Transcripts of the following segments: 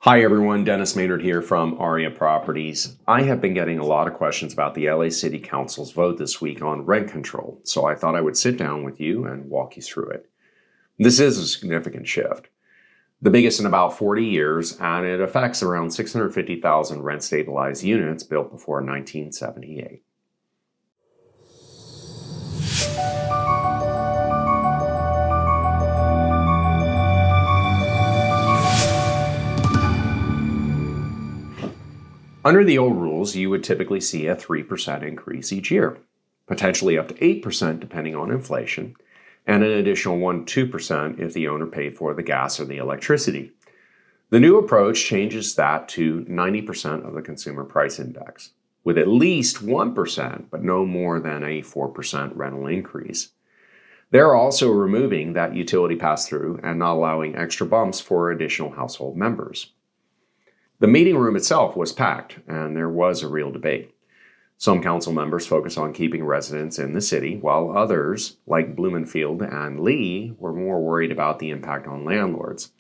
Hi everyone, Dennis Maynard here from Aria Properties. I have been getting a lot of questions about the LA City Council's vote this week on rent control, so I thought I would sit down with you and walk you through it. This is a significant shift, the biggest in about 40 years, and it affects around 650,000 rent-stabilized units built before 1978. Under the old rules, you would typically see a 3% increase each year, potentially up to 8% depending on inflation, and an additional 1-2% if the owner paid for the gas or the electricity. The new approach changes that to 90% of the consumer price index, with at least 1%, but no more than a 4% rental increase. They're also removing that utility pass-through and not allowing extra bumps for additional household members. The meeting room itself was packed, and there was a real debate. Some council members focus on keeping residents in the city, while others, like Blumenfield and Lee, were more worried about the impact on landlords,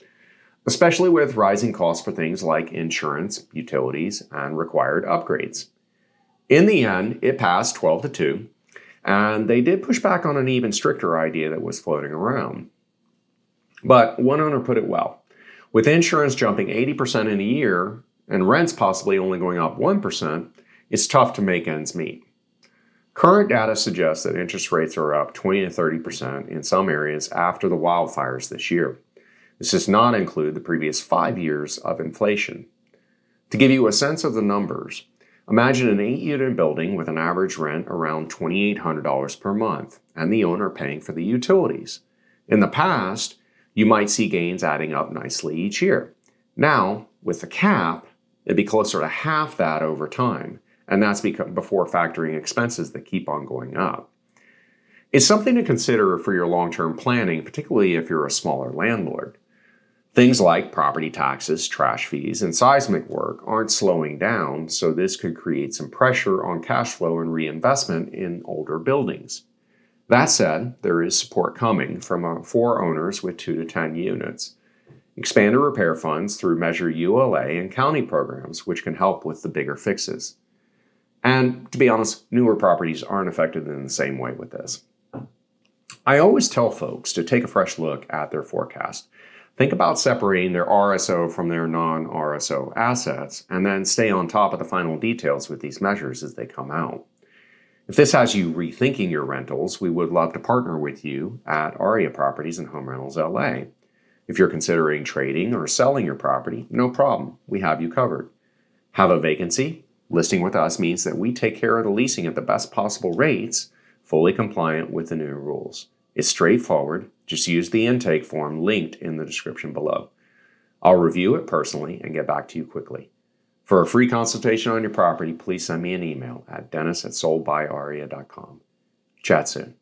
especially with rising costs for things like insurance, utilities, and required upgrades. In the end, it passed 12-2, and they did push back on an even stricter idea that was floating around. But one owner put it well. With insurance jumping 80% in a year and rents possibly only going up 1%, it's tough to make ends meet. Current data suggests that interest rates are up 20-30% in some areas after the wildfires this year. This does not include the previous 5 years of inflation. To give you a sense of the numbers, imagine an 8-unit building with an average rent around $2,800 per month and the owner paying for the utilities. In the past, you might see gains adding up nicely each year. Now, with the cap, it'd be closer to half that over time, and that's before factoring expenses that keep on going up. It's something to consider for your long-term planning, particularly if you're a smaller landlord. Things like property taxes, trash fees, and seismic work aren't slowing down, so this could create some pressure on cash flow and reinvestment in older buildings. That said, there is support coming for owners with 2 to 10 units. Expanded repair funds through Measure ULA and county programs, which can help with the bigger fixes. And to be honest, newer properties aren't affected in the same way with this. I always tell folks to take a fresh look at their forecast. Think about separating their RSO from their non-RSO assets, and then stay on top of the final details with these measures as they come out. If this has you rethinking your rentals, we would love to partner with you at Aria Properties and HomeRentalsLA. If you're considering trading or selling your property, no problem, we have you covered. Have a vacancy? Listing with us means that we take care of the leasing at the best possible rates, fully compliant with the new rules. It's straightforward, just use the intake form linked in the description below. I'll review it personally and get back to you quickly. For a free consultation on your property, please send me an email at dennis@soldbyaria.com. Chat soon.